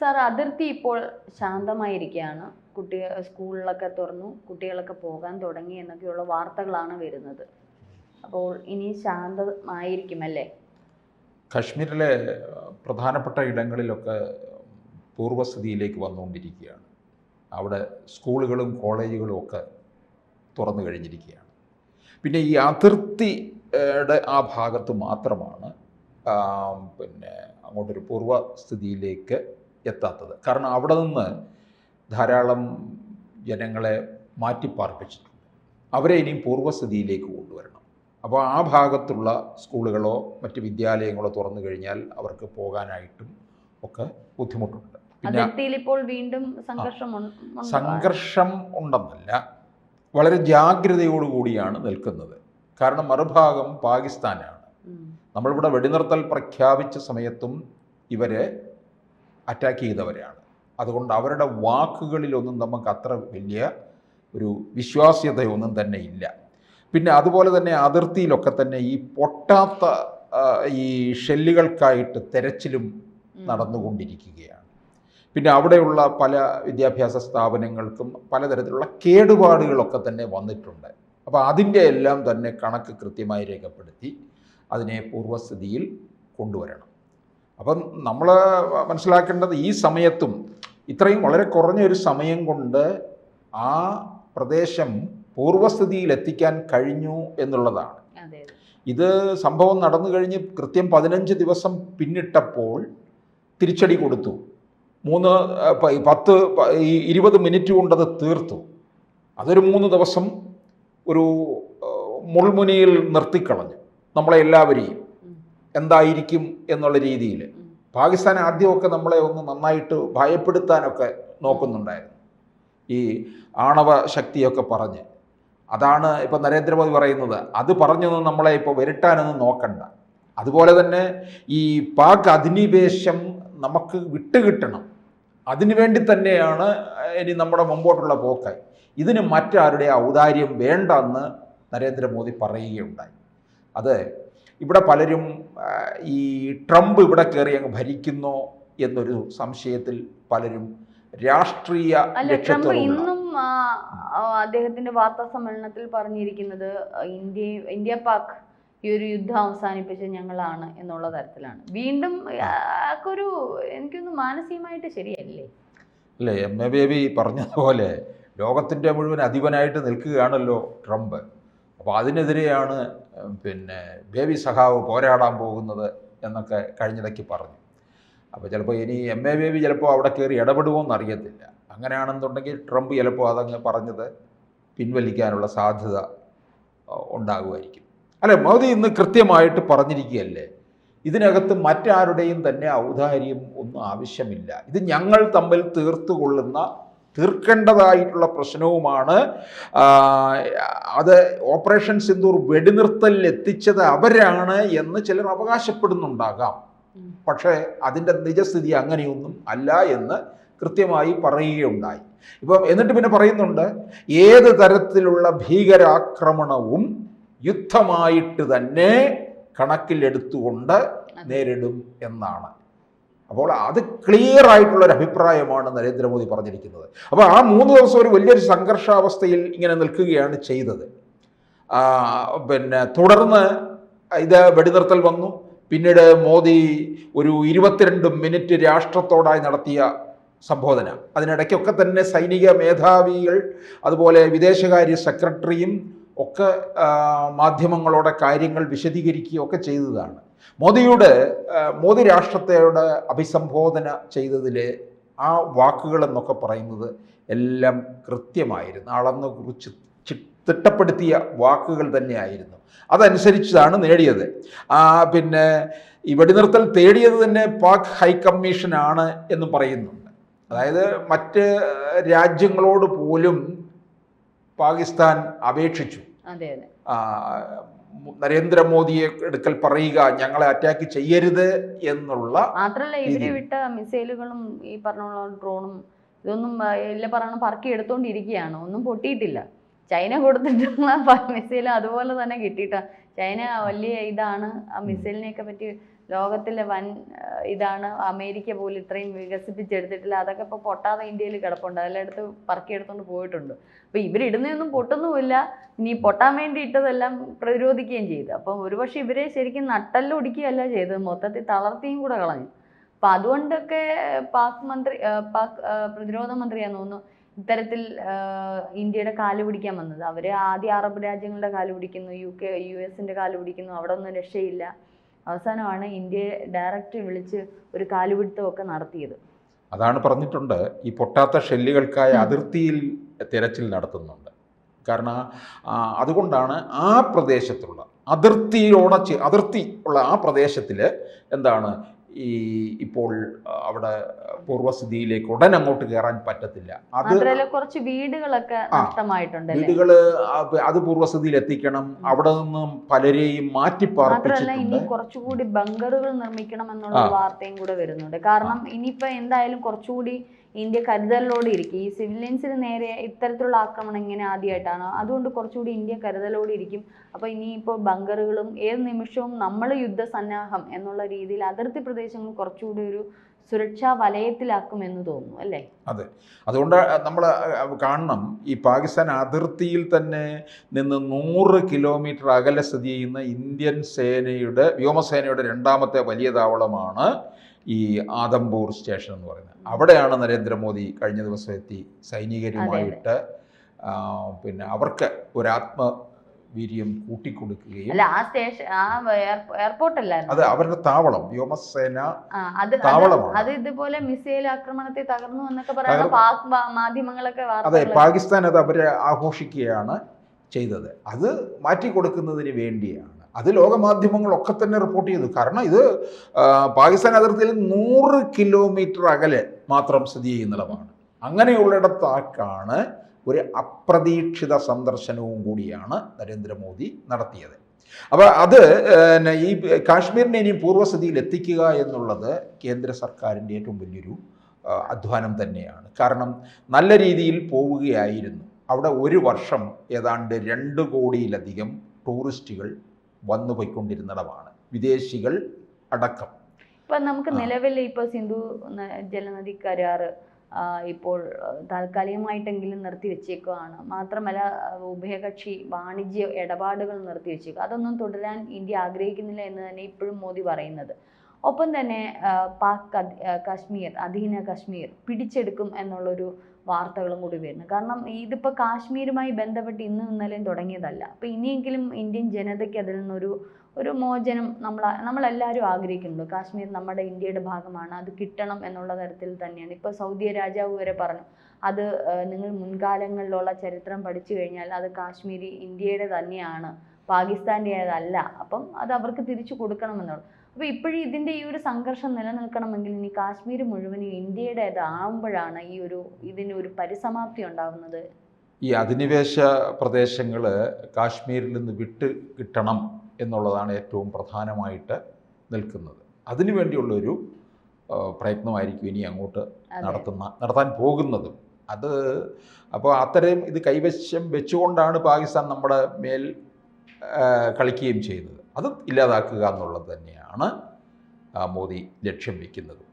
Sir, അതിർത്തി ഇപ്പോൾ ശാന്തമായിരിക്കുകയാണ്. സ്കൂളിലൊക്കെ തുറന്നു, കുട്ടികളൊക്കെ പോകാൻ തുടങ്ങി എന്നൊക്കെയുള്ള വാർത്തകളാണ് വരുന്നത്. അപ്പോൾ ഇനി ശാന്തമായിരിക്കുമല്ലേ? കശ്മീരിലെ പ്രധാനപ്പെട്ട ഇടങ്ങളിലൊക്കെ പൂർവ്വസ്ഥിതിയിലേക്ക് വന്നുകൊണ്ടിരിക്കുകയാണ്. അവിടെ സ്കൂളുകളും കോളേജുകളും ഒക്കെ തുറന്നു കഴിഞ്ഞിരിക്കുകയാണ്. പിന്നെ ഈ അതിർത്തിയുടെ ആ ഭാഗത്ത് മാത്രമാണ് അങ്ങോട്ടൊരു പൂർവ്വസ്ഥിതിയിലേക്ക് എത്താത്തത്. കാരണം അവിടെ നിന്ന് ധാരാളം ജനങ്ങളെ മാറ്റിപ്പാർപ്പിച്ചിട്ടുണ്ട്. അവരെ ഇനിയും പൂർവ്വസ്ഥിതിയിലേക്ക് കൊണ്ടുവരണം. അപ്പോൾ ആ ഭാഗത്തുള്ള സ്കൂളുകളോ മറ്റ് വിദ്യാലയങ്ങളോ തുറന്നു കഴിഞ്ഞാൽ അവർക്ക് പോകാനായിട്ടും ഒക്കെ ബുദ്ധിമുട്ടുണ്ട്. അതിർത്തിയിൽ ഇപ്പോൾ വീണ്ടും സംഘർഷം ഉണ്ടെന്നല്ല, വളരെ ജാഗ്രതയോടുകൂടിയാണ് നിൽക്കുന്നത്. കാരണം മറുഭാഗം പാകിസ്ഥാനാണ്. നമ്മളിവിടെ വെടിനിർത്തൽ പ്രഖ്യാപിച്ച സമയത്തും ഇവരെ അറ്റാക്ക് ചെയ്തവരാണ്. അതുകൊണ്ട് അവരുടെ വാക്കുകളിലൊന്നും നമുക്ക് അത്ര വലിയ ഒരു വിശ്വാസ്യതയൊന്നും തന്നെ ഇല്ല. പിന്നെ അതുപോലെ തന്നെ അതിർത്തിയിലൊക്കെ തന്നെ ഈ പൊട്ടാത്ത ഈ ഷെല്ലുകൾക്കായിട്ട് തെരച്ചിലും നടന്നുകൊണ്ടിരിക്കുകയാണ്. പിന്നെ അവിടെയുള്ള പല വിദ്യാഭ്യാസ സ്ഥാപനങ്ങൾക്കും പലതരത്തിലുള്ള കേടുപാടുകളൊക്കെ തന്നെ വന്നിട്ടുണ്ട്. അപ്പോൾ അതിൻ്റെ എല്ലാം തന്നെ കണക്ക് കൃത്യമായി രേഖപ്പെടുത്തി അതിനെ പൂർവ്വസ്ഥിതിയിൽ കൊണ്ടുവരണം. അപ്പം നമ്മൾ മനസ്സിലാക്കേണ്ടത് ഈ സമയത്തും ഇത്രയും വളരെ കുറഞ്ഞൊരു സമയം കൊണ്ട് ആ പ്രദേശം പൂർവ്വസ്ഥിതിയിൽ എത്തിക്കാൻ കഴിഞ്ഞു എന്നുള്ളതാണ്. ഇത് സംഭവം നടന്നു കഴിഞ്ഞ് കൃത്യം 15 ദിവസം പിന്നിട്ടപ്പോൾ തിരിച്ചടി കൊടുത്തു. 20 മിനിറ്റ് കൊണ്ടത് തീർത്തു. അതൊരു 3 ദിവസം ഒരു മുൾമുനയിൽ നിർത്തിക്കളഞ്ഞു നമ്മളെ എല്ലാവരെയും. എന്തായിരിക്കും എന്നുള്ള രീതിയിൽ പാകിസ്ഥാൻ ആദ്യമൊക്കെ നമ്മളെ ഒന്ന് നന്നായിട്ട് ഭയപ്പെടുത്താനൊക്കെ നോക്കുന്നുണ്ടായിരുന്നു, ഈ ആണവ ശക്തിയൊക്കെ പറഞ്ഞ്. അതാണ് ഇപ്പോൾ നരേന്ദ്രമോദി പറയുന്നത്, അത് പറഞ്ഞൊന്നും നമ്മളെ ഇപ്പോൾ വരട്ടാനൊന്നും നോക്കണ്ട. അതുപോലെ തന്നെ ഈ പാക് അധിനിവേശം നമുക്ക് വിട്ടുകിട്ടണം, അതിനുവേണ്ടി തന്നെയാണ് ഇനി നമ്മുടെ മുമ്പോട്ടുള്ള പോക്കായി. ഇതിന് മറ്റാരുടെ ഔദാര്യം വേണ്ടെന്ന് നരേന്ദ്രമോദി പറയുകയുണ്ടായി. അത് ഇവിടെ പലരും ഈ ട്രംപ് ഇവിടെ കയറി അങ്ങ് ഭരിക്കുന്നോ എന്നൊരു സംശയത്തിൽ പലരും രാഷ്ട്രീയ ലക്ഷ്യത്തോടെ. ഇന്നും അദ്ദേഹത്തിന്റെ വാർത്താ സമ്മേളനത്തിൽ പറഞ്ഞിരിക്കുന്നത് ഇന്ത്യ പാക് ഈ ഒരു യുദ്ധം അവസാനിപ്പിച്ച് ഞങ്ങളാണ് എന്നുള്ള തരത്തിലാണ്. വീണ്ടും ഒരു എനിക്കൊന്ന് മാനസികമായിട്ട് ശരിയല്ലേ? അല്ലേ, എം എ ബേബി പറഞ്ഞതുപോലെ ലോകത്തിൻ്റെ മുഴുവൻ അധിപനായിട്ട് നിൽക്കുകയാണല്ലോ ട്രംപ്. അപ്പോൾ അതിനെതിരെയാണ് ബേബി സഖാവ് പോരാടാൻ പോകുന്നത് എന്നൊക്കെ കഴിഞ്ഞിടയ്ക്ക് പറഞ്ഞു. അപ്പോൾ ചിലപ്പോൾ ഇനി എം എ ബേബി ചിലപ്പോൾ അവിടെ കയറി ഇടപെടുമോ എന്നറിയത്തില്ല. അങ്ങനെയാണെന്നുണ്ടെങ്കിൽ ട്രംപ് ചിലപ്പോൾ അതങ്ങ് പറഞ്ഞത് പിൻവലിക്കാനുള്ള സാധ്യത ഉണ്ടാകുമായിരിക്കും. അല്ലെ, മോദി ഇന്ന് കൃത്യമായിട്ട് പറഞ്ഞിരിക്കുകയല്ലേ, ഇതിനകത്ത് മറ്റാരുടെയും തന്നെ ഔദാര്യം ഒന്നും ആവശ്യമില്ല, ഇത് ഞങ്ങൾ തമ്മിൽ തീർക്കേണ്ടതായിട്ടുള്ള പ്രശ്നവുമാണ്. അത് ഓപ്പറേഷൻ സിന്ദൂർ വെടിനിർത്തലിൽ എത്തിച്ചത് അവരാണ് എന്ന് ചിലർ അവകാശപ്പെടുന്നുണ്ടാകാം. പക്ഷേ അതിൻ്റെ നിജസ്ഥിതി അങ്ങനെയൊന്നും അല്ല എന്ന് കൃത്യമായി പറയുകയുണ്ടായി. എന്നിട്ട് പിന്നെ പറയുന്നുണ്ട്, ഏത് തരത്തിലുള്ള ഭീകരാക്രമണവും യുദ്ധമായിട്ട് തന്നെ കണക്കിലെടുത്തുകൊണ്ട് നേരിടും എന്നാണ്. അപ്പോൾ അത് ക്ലിയർ ആയിട്ടുള്ളൊരു അഭിപ്രായമാണ് നരേന്ദ്രമോദി പറഞ്ഞിരിക്കുന്നത്. അപ്പോൾ ആ 3 ദിവസം ഒരു വലിയൊരു സംഘർഷാവസ്ഥയിൽ ഇങ്ങനെ നിൽക്കുകയാണ് ചെയ്തത്. തുടർന്ന് ഇത് വെടിനിർത്തൽ വന്നു. പിന്നീട് മോദി ഒരു 22 മിനിറ്റ് രാഷ്ട്രത്തോടായി നടത്തിയ സംബോധന. അതിനിടയ്ക്കൊക്കെ തന്നെ സൈനിക മേധാവികൾ അതുപോലെ വിദേശകാര്യ സെക്രട്ടറിയും ഒക്കെ മാധ്യമങ്ങളോടെ കാര്യങ്ങൾ വിശദീകരിക്കുകയൊക്കെ ചെയ്തതാണ്. മോദി രാഷ്ട്രത്തോട് അഭിസംബോധന ചെയ്തതിലെ ആ വാക്കുകളെന്നൊക്കെ പറയുന്നത് എല്ലാം കൃത്യമായിരുന്നു, അളന്നു കുറിച്ച് തിട്ടപ്പെടുത്തിയ വാക്കുകൾ തന്നെയായിരുന്നു. അതനുസരിച്ചാണ് നേടിയത്. ഈ വെടിനിർത്തൽ തേടിയത് തന്നെ പാക് ഹൈക്കമ്മീഷനാണ് എന്ന് പറയുന്നുണ്ട്. അതായത് മറ്റ് രാജ്യങ്ങളോട് പോലും പാകിസ്ഥാൻ അപേക്ഷിച്ചു. നരേന്ദ്രമോദിയെ എടുക്കൽ പറയുക, ഞങ്ങളെ അറ്റാക്ക് ചെയ്യരുത് എന്നുള്ള. മാത്രമല്ല, ഇവര് വിട്ട മിസൈലുകളും ഈ പറഞ്ഞ ഡ്രോണും ഇതൊന്നും പറക്കി എടുത്തോണ്ടിരിക്കുകയാണ്, ഒന്നും പൊട്ടിയിട്ടില്ല. ചൈന കൊടുത്തിട്ടുള്ള മിസൈൽ അതുപോലെ തന്നെ കിട്ടിയിട്ട. ചൈന വലിയ ഇതാണ്, ആ മിസൈലിനെയൊക്കെ പറ്റി ലോകത്തിലെ വൻ ഇതാണ്, അമേരിക്ക പോലും ഇത്രയും വികസിപ്പിച്ചെടുത്തിട്ടില്ല. അതൊക്കെ ഇപ്പോൾ പൊട്ടാതെ ഇന്ത്യയിൽ കിടപ്പുണ്ട്, അതെല്ലാം എടുത്ത് പറക്കിയെടുത്തുകൊണ്ട് പോയിട്ടുണ്ട്. അപ്പോൾ ഇവരിടുന്നതൊന്നും പൊട്ടുന്നുമില്ല, ഇനി പൊട്ടാൻ വേണ്ടി ഇട്ടതെല്ലാം പ്രതിരോധിക്കുകയും ചെയ്തു. അപ്പം ഒരുപക്ഷെ ഇവരെ ശരിക്കും നട്ടല്ലൊടിക്കുകയല്ല ചെയ്തത്, മൊത്തത്തിൽ തളർത്തിയും കൂടെ കളഞ്ഞു. അപ്പം അതുകൊണ്ടൊക്കെ പാക് പ്രതിരോധ മന്ത്രിയാന്ന് തോന്നുന്നു ഇത്തരത്തിൽ ഇന്ത്യയുടെ കാല് പിടിക്കാൻ വന്നത്. അവർ ആദ്യം അറബ് രാജ്യങ്ങളുടെ കാല് പിടിക്കുന്നു, US കാല് പിടിക്കുന്നു, അവിടെ ഒന്നും രക്ഷയില്ല. അവസാനമാണ് ഇന്ത്യയെ ഡയറക്റ്റ് വിളിച്ച് ഒരു കാലുപിടുത്തമൊക്കെ നടത്തിയത്. അതാണ് പറഞ്ഞിട്ടുണ്ട്, ഈ പൊട്ടാത്ത ഷെല്ലുകൾക്കായി അതിർത്തിയിൽ തിരച്ചിൽ നടത്തുന്നുണ്ട്. കാരണം അതുകൊണ്ടാണ് ആ പ്രദേശത്തുള്ള അതിർത്തി ഉള്ള ആ പ്രദേശത്തിൽ എന്താണ് ഇപ്പോൾ അവിടെ പൂർവ്വസ്ഥിതിയിലേക്ക് ഉടൻ അങ്ങോട്ട് കയറാൻ പറ്റത്തില്ല. അത് കുറച്ച് വീടുകളൊക്കെ നഷ്ടമായിട്ടുണ്ട്. വീടുകൾ അത് പൂർവ്വസ്ഥിതിയിൽ എത്തിക്കണം, അവിടെ നിന്നും പലരെയും മാറ്റിപ്പാർപ്പിച്ചിട്ടുണ്ട്. ഇനി കുറച്ചുകൂടി ബങ്കറുകൾ നിർമ്മിക്കണം എന്നുള്ള വാർത്തയും കൂടെ വരുന്നുണ്ട്. കാരണം ഇനിയിപ്പോ എന്തായാലും കുറച്ചുകൂടി ഇന്ത്യ കരുതലോടെ ഇരിക്കും. ഈ സിവിലിയൻസിന് നേരെ ഇത്തരത്തിലുള്ള ആക്രമണം ഇങ്ങനെ ആദ്യമായിട്ടാണ്, അതുകൊണ്ട് കുറച്ചുകൂടി ഇന്ത്യ കരുതലോടെ ഇരിക്കും. അപ്പോൾ ഇനിയിപ്പോൾ ബങ്കറുകളും ഏത് നിമിഷവും നമ്മൾ യുദ്ധസന്നാഹം എന്നുള്ള രീതിയിൽ അതിർത്തി പ്രദേശങ്ങൾ കുറച്ചുകൂടി ഒരു സുരക്ഷാ വലയത്തിലാക്കുമെന്ന് തോന്നുന്നു, അല്ലേ? അതെ, അതുകൊണ്ട് നമ്മൾ കാണണം, ഈ പാകിസ്ഥാൻ അതിർത്തിയിൽ തന്നെ നിന്ന് 100 കിലോമീറ്റർ അകലെ സ്ഥിതി ചെയ്യുന്ന ഇന്ത്യൻ വ്യോമസേനയുടെ രണ്ടാമത്തെ വലിയ താവളമാണ് ഈ ആദംപൂർ സ്റ്റേഷൻ എന്ന് പറയുന്നത്. അവിടെയാണ് നരേന്ദ്രമോദി കഴിഞ്ഞ ദിവസം എത്തി സൈനികരുമായിട്ട് പിന്നെ അവർക്ക് ഒരാത്മവീര്യം കൂട്ടിക്കൊടുക്കുകയും. അല്ല, ആ സ്റ്റേഷൻ എയർപോർട്ട് അല്ലായിരുന്നു, അത് അവരുടെ താവളം, വ്യോമസേന താവളമാണ്. അത് ഇതുപോലെ മിസൈൽ ആക്രമണത്തെ തകർന്നു എന്നൊക്കെ പറയുന്ന പാക് മാധ്യമങ്ങളൊക്കെ. അതെ, പാകിസ്ഥാൻ അത് അവരെ ആഘോഷിക്കുകയാണ് ചെയ്തത്. അത് മാറ്റിക്കൊടുക്കുന്നതിന് വേണ്ടിയാണ്. അത് ലോകമാധ്യമങ്ങളൊക്കെ തന്നെ റിപ്പോർട്ട് ചെയ്തു. കാരണം ഇത് പാകിസ്ഥാൻ അതിർത്തിയിൽ 100 കിലോമീറ്റർ അകലെ മാത്രം സ്ഥിതി ചെയ്യുന്നിടമാണ്. അങ്ങനെയുള്ളിടത്താക്കാണ് ഒരു അപ്രതീക്ഷിത സന്ദർശനവും കൂടിയാണ് നരേന്ദ്രമോദി നടത്തിയത്. അപ്പോൾ അത് ഈ കാശ്മീരിനെ ഇനിയും പൂർവ്വസ്ഥിതിയിൽ എത്തിക്കുക എന്നുള്ളത് കേന്ദ്ര സർക്കാരിൻ്റെ ഏറ്റവും വലിയൊരു അധ്വാനം തന്നെയാണ്. കാരണം നല്ല രീതിയിൽ പോവുകയായിരുന്നു. അവിടെ ഒരു വർഷം ഏതാണ്ട് 2 കോടിയിലധികം ടൂറിസ്റ്റുകൾ വന്നു പോയിക്കൊണ്ടിരുന്നിടമാണ്, വിദേശികൾ അടക്കം. ഇപ്പം നമുക്ക് നിലവിൽ ഇപ്പോൾ സിന്ധു ജലനദി കരാർ ഇപ്പോൾ താൽക്കാലികമായിട്ടെങ്കിലും നിർത്തിവെച്ചേക്കുകയാണ്. മാത്രമല്ല ഉഭയകക്ഷി വാണിജ്യ ഇടപാടുകൾ നിർത്തിവെച്ചേക്കുക. അതൊന്നും തുടരാൻ ഇന്ത്യ ആഗ്രഹിക്കുന്നില്ല എന്ന് തന്നെ ഇപ്പോഴും മോദി പറയുന്നത്. ഒപ്പം തന്നെ പാക് അധീന കാശ്മീർ പിടിച്ചെടുക്കും എന്നുള്ളൊരു വാർത്തകളും കൂടി വരുന്നു. കാരണം ഇതിപ്പോൾ കാശ്മീരുമായി ബന്ധപ്പെട്ട് ഇന്നും ഇന്നലെയും തുടങ്ങിയതല്ല. അപ്പോൾ ഇനിയെങ്കിലും ഇന്ത്യൻ ജനതയ്ക്ക് അതിൽ നിന്നൊരു മോചനം നമ്മളെല്ലാവരും ആഗ്രഹിക്കുന്നുണ്ട്. കാശ്മീർ നമ്മുടെ ഇന്ത്യയുടെ ഭാഗമാണ്, അത് കിട്ടണം എന്നുള്ള തരത്തിൽ തന്നെയാണ്. ഇപ്പോൾ സൗദി രാജാവ് വരെ പറഞ്ഞു, അത് നിങ്ങൾ മുൻകാലങ്ങളിലുള്ള ചരിത്രം പഠിച്ചു കഴിഞ്ഞാൽ അത് കാശ്മീരി ഇന്ത്യയുടെ തന്നെയാണ്, പാകിസ്ഥാൻ്റേതല്ല. അപ്പം അത് അവർക്ക് തിരിച്ചു കൊടുക്കണമെന്നുള്ളത്. അപ്പോൾ ഇപ്പോഴും ഇതിൻ്റെ ഈ ഒരു സംഘർഷം നിലനിൽക്കണമെങ്കിൽ ഇനി കാശ്മീർ മുഴുവനും ഇന്ത്യയുടേതാവുമ്പോഴാണ് ഇതിനൊരു പരിസമാപ്തി ഉണ്ടാകുന്നത്. ഈ അധിനിവേശ പ്രദേശങ്ങൾ കാശ്മീരിൽ നിന്ന് വിട്ട് കിട്ടണം എന്നുള്ളതാണ് ഏറ്റവും പ്രധാനമായിട്ട് നിൽക്കുന്നത്. അതിനുവേണ്ടിയുള്ളൊരു പ്രയത്നമായിരിക്കും ഇനി അങ്ങോട്ട് നടത്താൻ പോകുന്നതും. അപ്പോൾ അത്തരം ഇത് കൈവശം വെച്ചുകൊണ്ടാണ് പാകിസ്ഥാൻ നമ്മുടെ മേൽ കളിക്കുകയും ചെയ്യുന്നത്. അത് ഇല്ലാതാക്കുക എന്നുള്ളത് തന്നെയാണ് മോദി ലക്ഷ്യം വയ്ക്കുന്നത്.